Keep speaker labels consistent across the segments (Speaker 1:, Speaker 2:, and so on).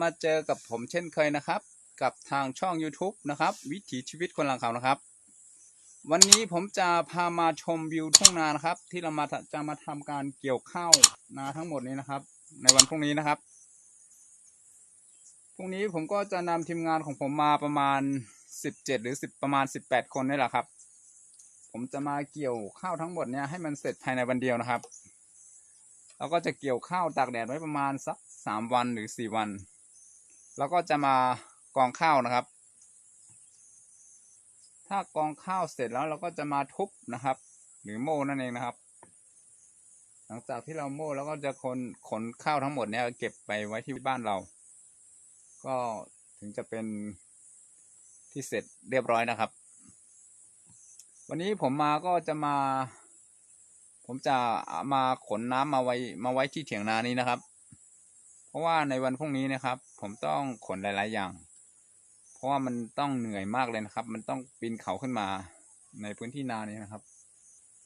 Speaker 1: มาเจอกับผมเช่นเคยนะครับกับทางช่อง YouTube นะครับวิถีชีวิตคนหลังเขานะครับวันนี้ผมจะพามาชมวิวทุ่งนานะครับที่เราจะมาทำการเกี่ยวข้าวนาทั้งหมดนี้นะครับในวันพรุ่งนี้นะครับพรุ่งนี้ผมก็จะนำทีมงานของผมมาประมาณ17หรือประมาณ18คนนี่แหละครับผมจะมาเกี่ยวข้าวทั้งหมดเนี่ยให้มันเสร็จภายในวันเดียวนะครับเราก็จะเกี่ยวข้าวตากแดดไว้ประมาณสัก3 วันหรือ4 วันแล้วก็จะมากองข้าวนะครับถ้ากองข้าวเสร็จแล้วเราก็จะมาทุบนะครับหรือโม่นั่นเองนะครับหลังจากที่เราโม่แล้วก็จะขนข้าวทั้งหมดเนี่ยเก็บไปไว้ที่บ้านเราก็ถึงจะเป็นที่เสร็จเรียบร้อยนะครับวันนี้ผมจะมาขนน้ำมาไว้ที่เถียงนานี้นะครับเพราะว่าในวันพรุ่งนี้นะครับผมต้องขนหลายๆอย่างเพราะว่ามันต้องเหนื่อยมากเลยนะครับมันต้องปีนเขาขึ้นมาในพื้นที่นานี้นะครับ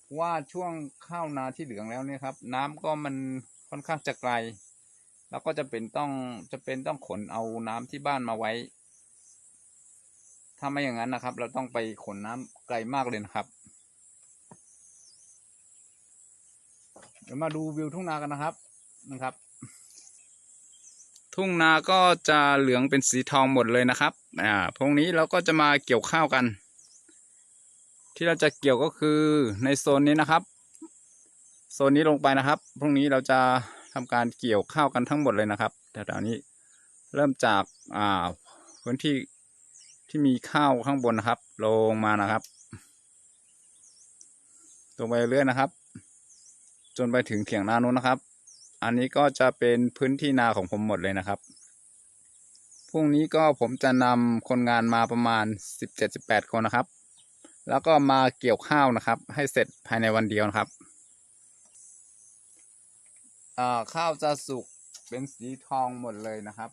Speaker 1: เพราะว่าช่วงข้าวนาที่เหลืองแล้วเนี่ยครับน้ำก็มันค่อนข้างจะไกลแล้วก็จะเป็นต้องขนเอาน้ำที่บ้านมาไว้ถ้าไม่อย่างนั้นนะครับเราต้องไปขนน้ำไกลมากเลยนะครับเดี๋ยวมาดูวิวทุ่งนากันนะครับทุ่งนาก็จะเหลืองเป็นสีทองหมดเลยนะครับพรุ่งนี้เราก็จะมาเกี่ยวข้าวกันที่เราจะเกี่ยวก็คือในโซนนี้นะครับโซนนี้ลงไปนะครับพรุ่งนี้เราจะทำการเกี่ยวข้าวกันทั้งหมดเลยนะครับแถวๆนี้เริ่มจากพื้นที่ที่มีข้าวข้างบนนะครับลงมานะครับลงไปเรื่อยนะครับจนไปถึงเถียงนานู้นนะครับอันนี้ก็จะเป็นพื้นที่นาของผมหมดเลยนะครับพรุ่งนี้ก็ผมจะนำคนงานมาประมาณ17-18คนนะครับแล้วก็มาเกี่ยวข้าวนะครับให้เสร็จภายในวันเดียวนะครับข้าวจะสุกเป็นสีทองหมดเลยนะครับ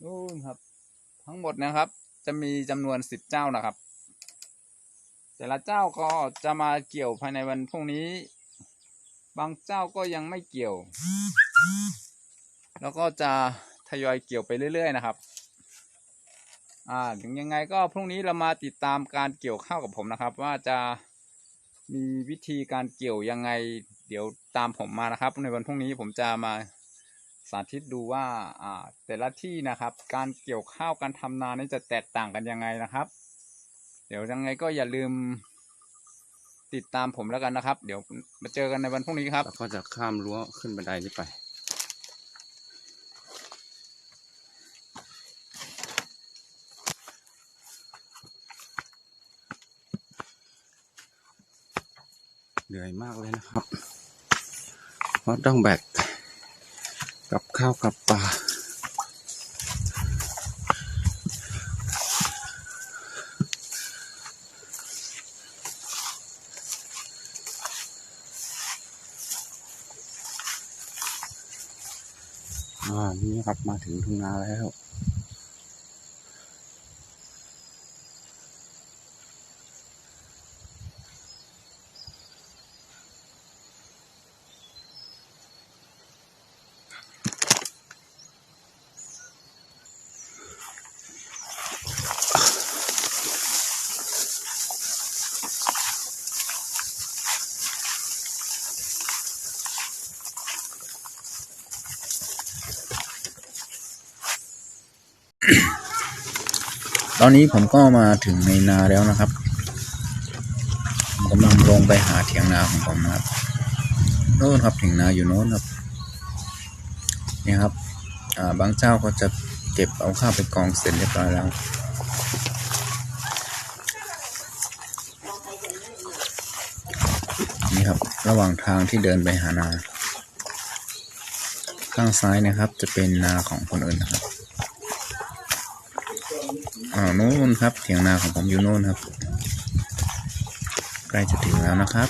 Speaker 1: นู่นครับทั้งหมดนะครับจะมีจำนวน10 เจ้านะครับแต่ละเจ้าก็จะมาเกี่ยวภายในวันพรุ่งนี้บางเจ้าก็ยังไม่เกี่ยวแล้วก็จะทยอยเกี่ยวไปเรื่อยๆนะครับถึงยังไงก็พรุ่งนี้เรามาติดตามการเกี่ยวข้าวกับผมนะครับว่าจะมีวิธีการเกี่ยวยังไงเดี๋ยวตามผมมานะครับในวันพรุ่งนี้ผมจะมาสาธิตดูว่าแต่ละที่นะครับการเกี่ยวข้าวการทำนานี่จะแตกต่างกันยังไงนะครับเดี๋ยวยังไงก็อย่าลืมติดตามผมแล้วกันนะครับเดี๋ยวมาเจอกันในวันพรุ่งนี้ครับ
Speaker 2: เราก็จะข้ามรั้วขึ้นบันไดนี้ไปเหนื่อยมากเลยนะครับเพราะต้องแบกกับข้าวกับปลานี่ครับมาถึงทุ่งนาแล้วตอนนี้ผมก็มาถึงในนาแล้วนะครับผมกำลังลงไปหาเถียงนาของผมนะครับโน่นครับเถียงนาอยู่โน้นครับนี่ครับบางเจ้าก็จะเก็บเอาข้าวไปกองเสร็จเรียบร้อยแล้วนี่ครับระหว่างทางที่เดินไปหานาข้างซ้ายนะครับจะเป็นนาของคนอื่นนะครับโน้นครับเถียงนาของผมอยู่โน้นครับใกล้จะถึงแล้วนะครับ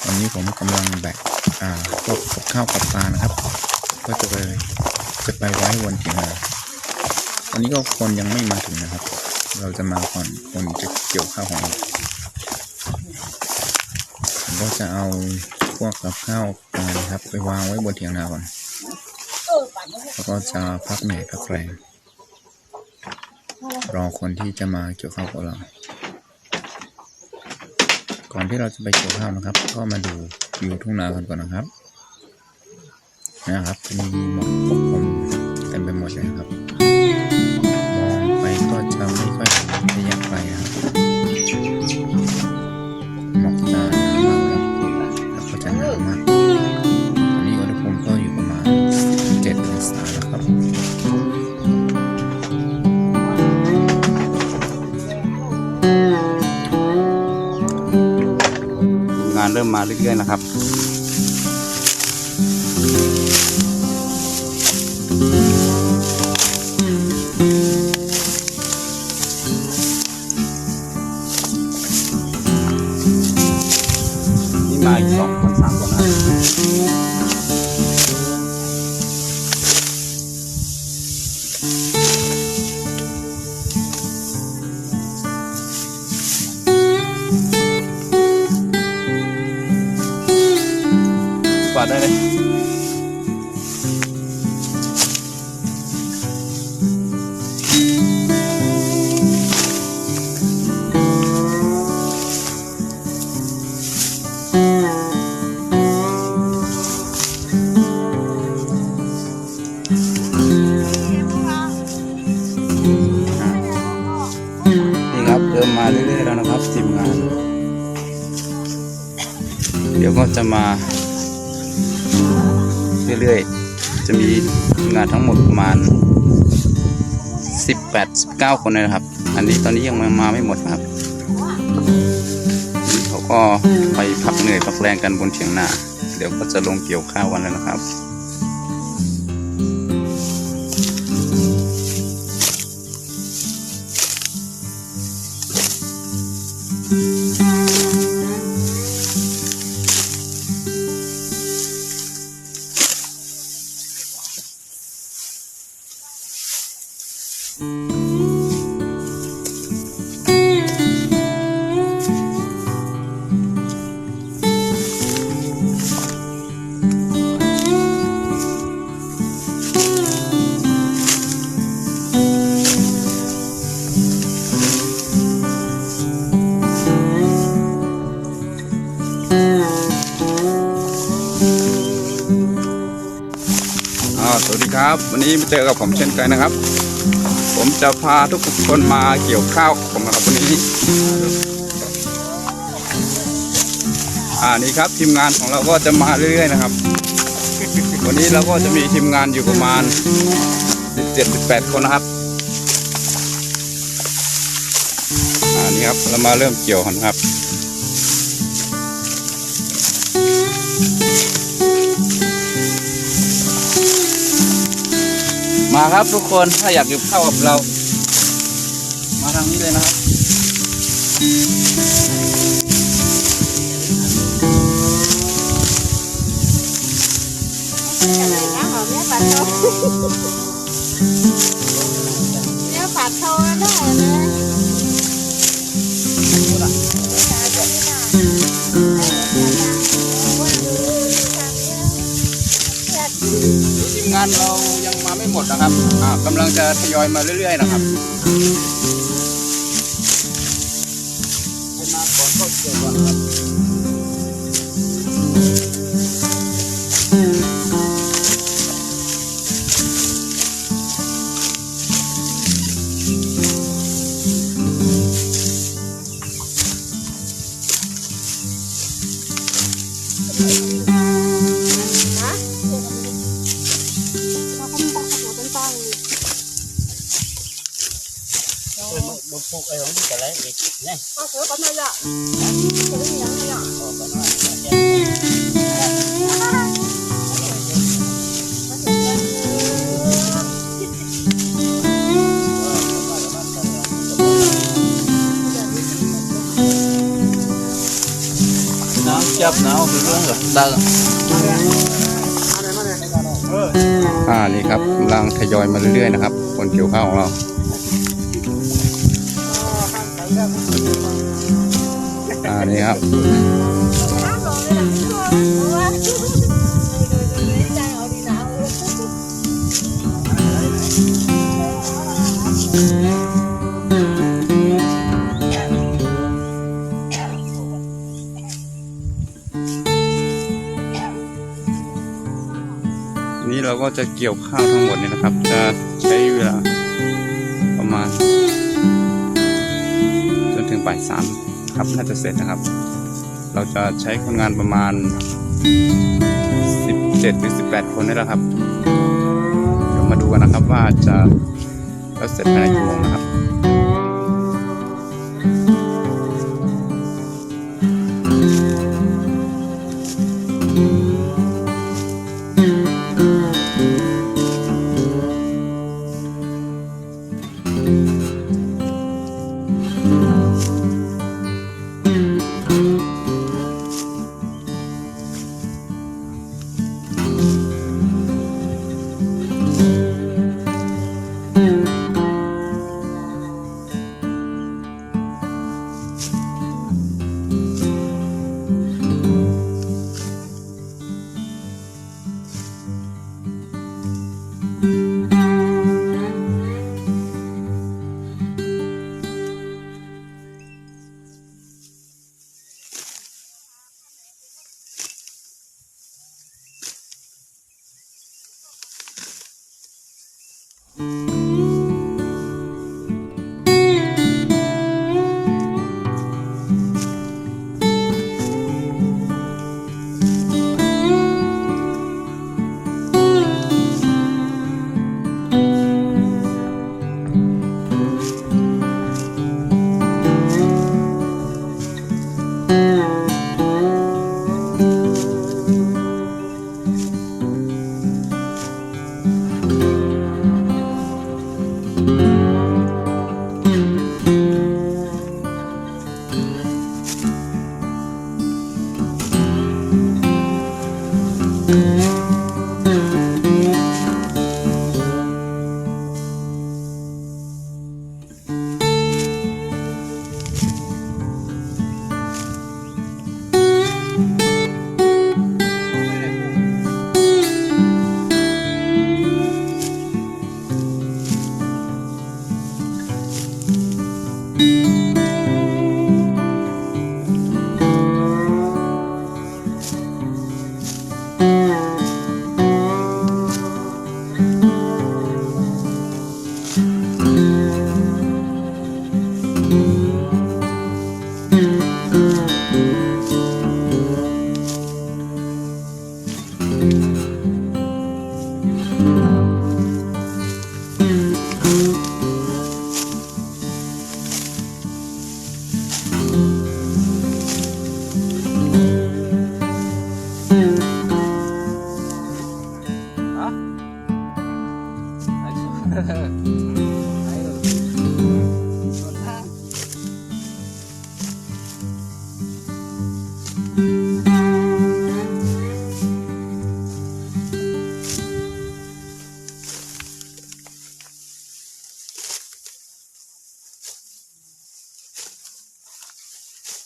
Speaker 2: ตอนนี้ผมกำลังแบกพวกกับข้าวกับปลานะครับก็จะไปไว้บนเถียงนาตอนนี้ก็คนยังไม่มาถึงนะครับเราจะมาก่อนคนจะเกี่ยวข้าวของเราผมก็จะเอาพวกกับข้าวปลาครับไปวางไว้บนเถียงนาก่อน แล้วก็จะพักเหนื่อยพักแรงรอคนที่จะมาเกี่ยวข้าวกับเราก่อนที่เราจะไปเกี่ยวข้าวนะครับ ก็มาดูวิวทุ่งนากันก่อนนะครับนะครับมีหมอกปกคลุมเต็มไปหมดเลยนะครับมองไปก็จะไม่ค่อยเห็นระยะไกลนะครับหมอกจะหนามากเลยแล้วก็จะหนามากตอนนี้อุณหภูมิก็อยู่ประมาณ7 องศาแล้วครับ
Speaker 1: งานเริ่มมาเรื่อยๆนะครับนี่มาอีก2 คน 3 คนนะกวาดได้เลยนี่ครับเริ่มมาเรื่อยๆแล้วนะครับทีมงาน เดี๋ยวก็จะมาเรื่อยๆจะมีงานทั้งหมดประมาณ18-19 คนเลยนะครับอันนี้ตอนนี้ยังมาไม่หมดนะครับเขาก็ไปพักเหนื่อยพักแรงกันบนเถียงนาเดี๋ยวก็จะลงเกี่ยวข้าววันแล้วนะครับสวัสดีครับวันนี้มาเจอกับผมเช่นเคยนะครับผมจะพาทุกคนมาเกี่ยวข้าวผมนะครับวันนี้นี่ครับทีมงานของเราก็จะมาเรื่อยๆนะครับวันนี้เราก็จะมีทีมงานอยู่ประมาณ17-18 คนนะครับนี่ครับเรามาเริ่มเกี่ยวกันครับมาครับทุกคนถ้าอยากอยู่เข้ากับเรามาทางนี้เลยนะครับ
Speaker 3: เนี่ยปัดโทรได้เลย
Speaker 1: ทีมงานเรายังมาไม่หมดนะครับกำลังจะทยอยมาเรื่อยๆนะครับมาก่อนก็เกี่ยวก่อนครับ
Speaker 4: một phục ở đó cái lấy này
Speaker 3: có sữa có nơi ạ sữa miếng này ạ
Speaker 4: nó chập nó bị luôn rồi đau
Speaker 1: นี่ครับกำลังทยอยมาเรื่อยๆนะครับคนเกี่ยวข้าวของเรานี่ครับ ก็จะเกี่ยวข้าวทั้งหมดเนี่ยนะครับ จะใช้เวลาประมาณจนถึงบ่ายสามครับน่าจะเสร็จนะครับ เราจะใช้คนงานประมาณ17หรือ18คนนี่แหละครับเดี๋ยวมาดูกันนะครับว่าจะแล้วเสร็จภายในกี่โมงนะครับ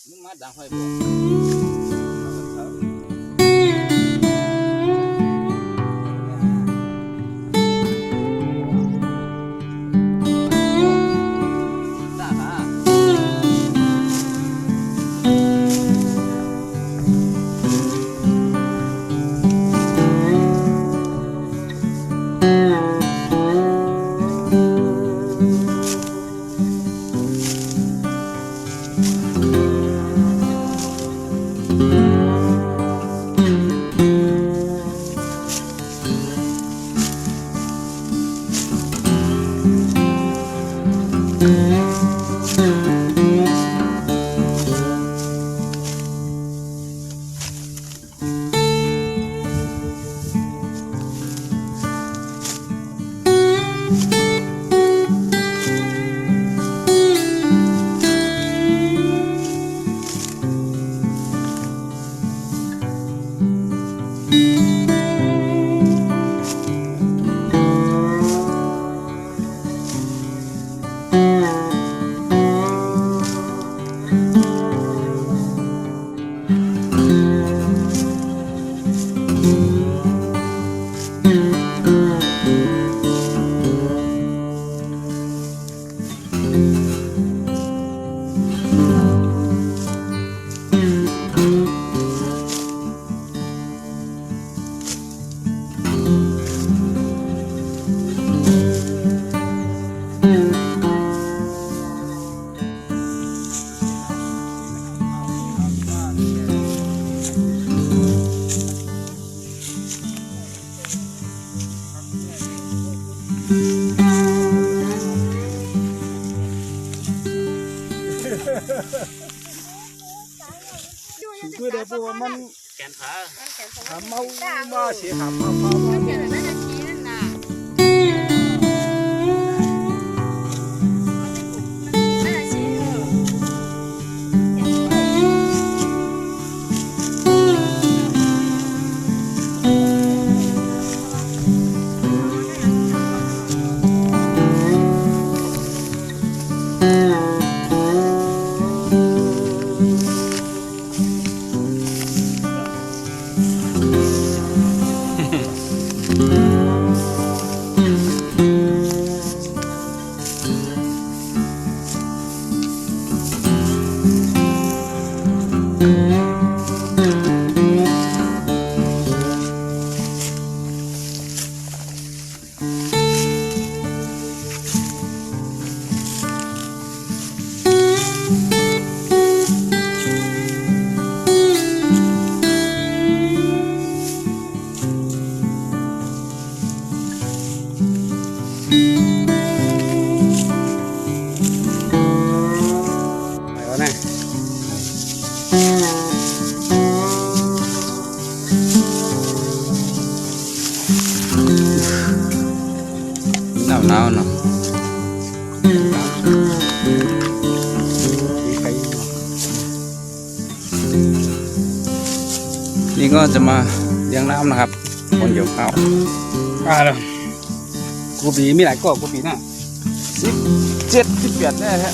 Speaker 1: มึงมาดังไฟบ่
Speaker 5: คือได้ตัวมัน
Speaker 4: แกนขา
Speaker 5: หาเมามาเสียหาเมา
Speaker 3: เขียนอะไรนะชี้นั่นน่ะนั่นน่ะชี้
Speaker 5: ไปแล้วนะ
Speaker 2: หนาวเนาะ
Speaker 5: มีใคร
Speaker 2: นี่ก็จะมาเลี้ยงน้ำนะครับคนเกี่ยวข้าว
Speaker 5: แล้วกูปีมีหลายกอกกูปีน่ะ17 18แน่แท้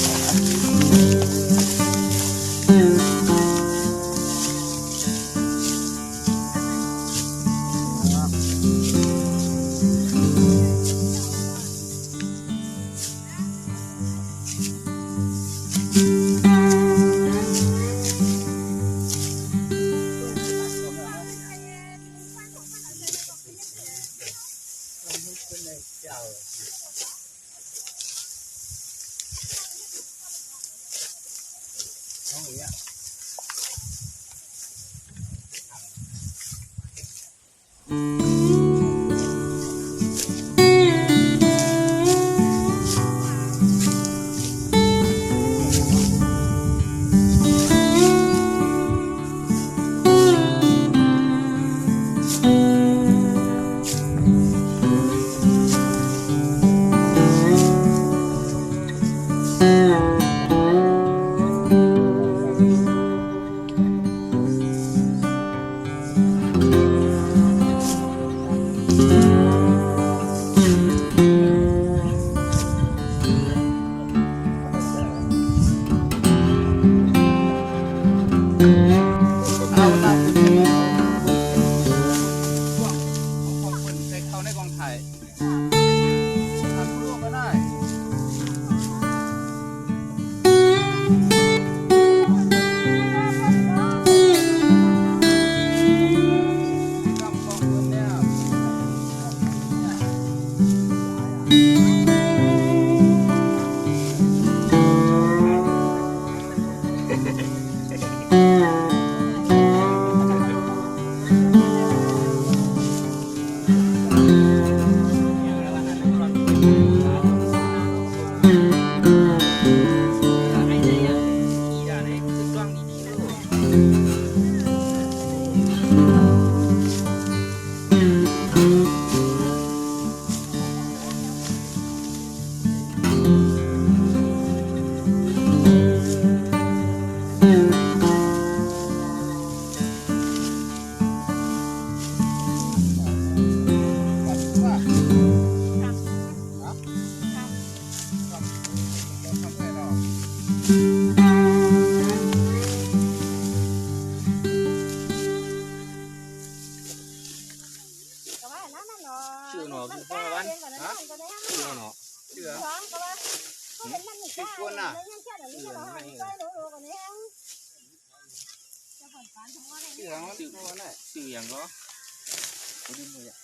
Speaker 5: เอาน้ำใช่ไหมของคนใส่เข้าในกองถ่ายทำร่วมก็ได้ทำของคนเนี่ยชื่อหนอคือพ่อวันฮะชื่อหนอชื่อกวนน่ะชื่ออะไรชื่ออะไรชื่อพ่อน่ะชื่ออย่างก็กูดิ้นเลยอ่ะ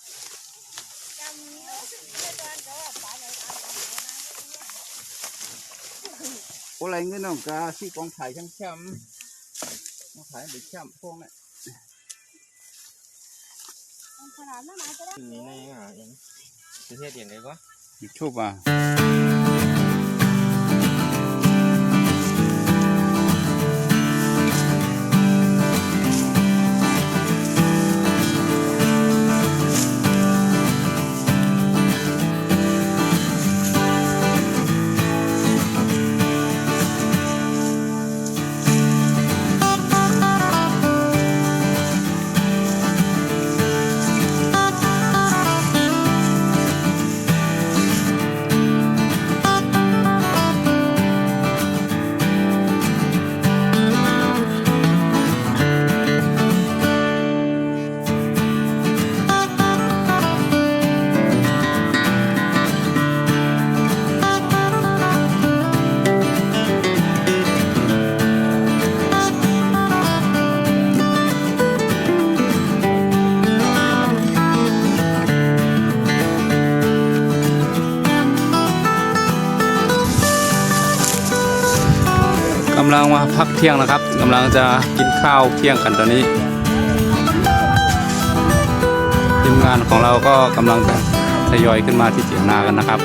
Speaker 5: โอ้ไรเงี้ยน้องกาชี้กองถ่ายช่ำๆมาถ่ายเด็กช่ำพวกนั้น
Speaker 4: ถึงนี้ในอ่ะเองประเทศอย่างไรก็
Speaker 1: ยูทูบอ่ะ
Speaker 5: กำลังมาพักเที่ยงนะครับกำลังจะกินข้าวเที่ยงกันตอนนี้ทีมงานของเราก็กำลังจะทยอยขึ้นมาที่เถียงนากันนะครับ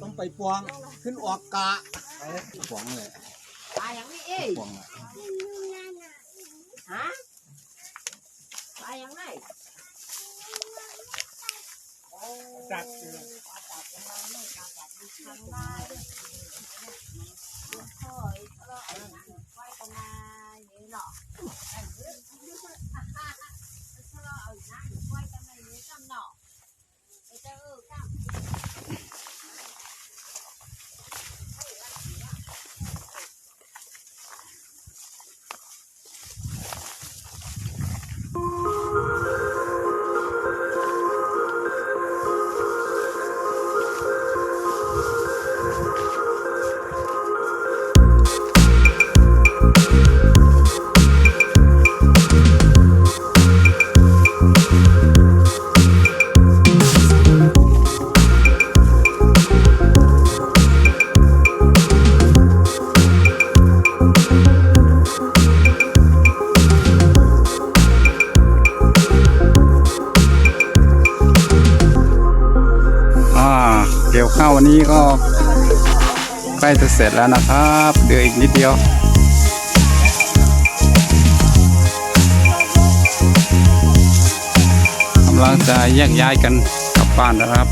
Speaker 6: ต้องไปปวงขึ้นออกกะปวงเลย
Speaker 7: ปลาอย่างนี้เอ้ย
Speaker 6: ปวง
Speaker 7: ฮะปลาอย่างไรจัด
Speaker 5: เกี่ยวข้าววันนี้ก็ใกล้จะเสร็จแล้วนะครับเหลืออีกนิดเดียวกำลังจะแยกย้ายกันกลับบ้านนะครับ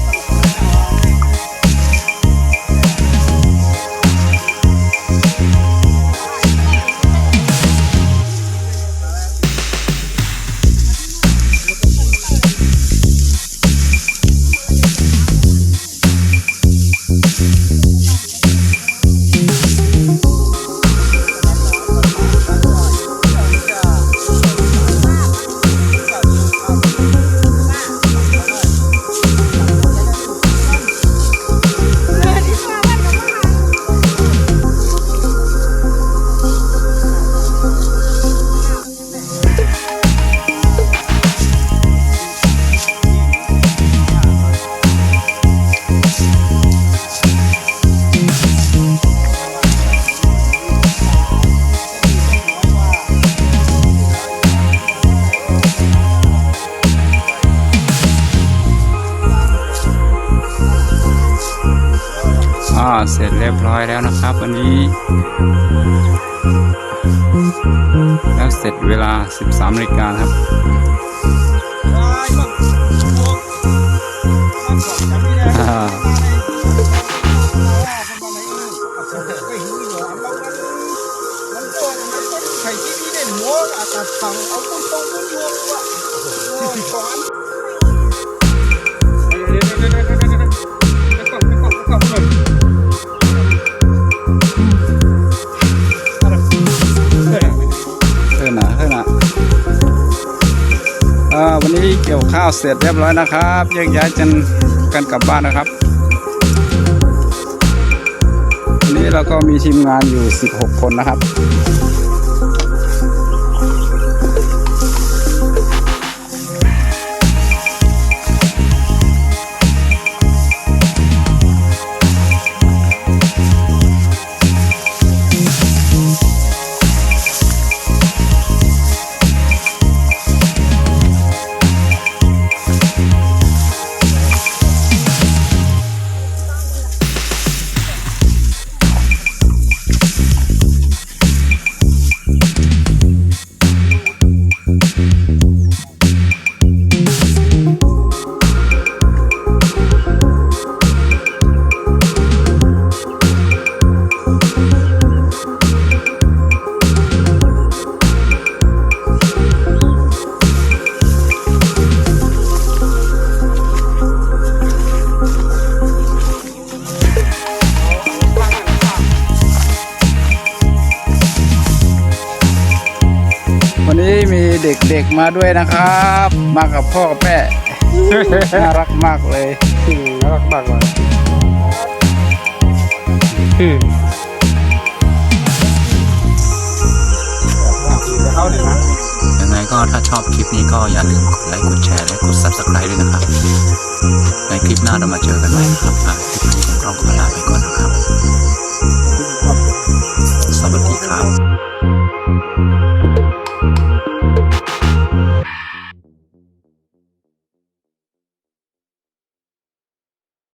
Speaker 1: เรียบร้อยแล้วนะครับ วันนี้ แล้วเสร็จเวลา 13 นาฬิกาครับ
Speaker 6: ใครที่นี่เนี่ยหัวอาจจะพังเอาตุ้งตุ้งตุ้งตุ้งว่ะโอ้ยช้อน
Speaker 5: วันนี้เกี่ยวข้าวเสร็จเรียบร้อยนะครับแยกย้ายกันกลับบ้านนะครับวันนี้เราก็มีทีมงานอยู่16 คนนะครับวันนี้มีเด็กๆมาด้วยนะครับมากับพ่อกับแม่ น่ารักมากเลยน่ารักมากเลย
Speaker 2: ยังไงก็ถ้าชอบคลิปนี้ก็อย่าลืมกดไลค์กดแชร์และกด Subscribe ด้วยนะครับในคลิปหน้าเรามาเจอกันใหม่นะครับคลิปนี้ผมต้องขอลาไปก่อนนะครับสวัสดีครับ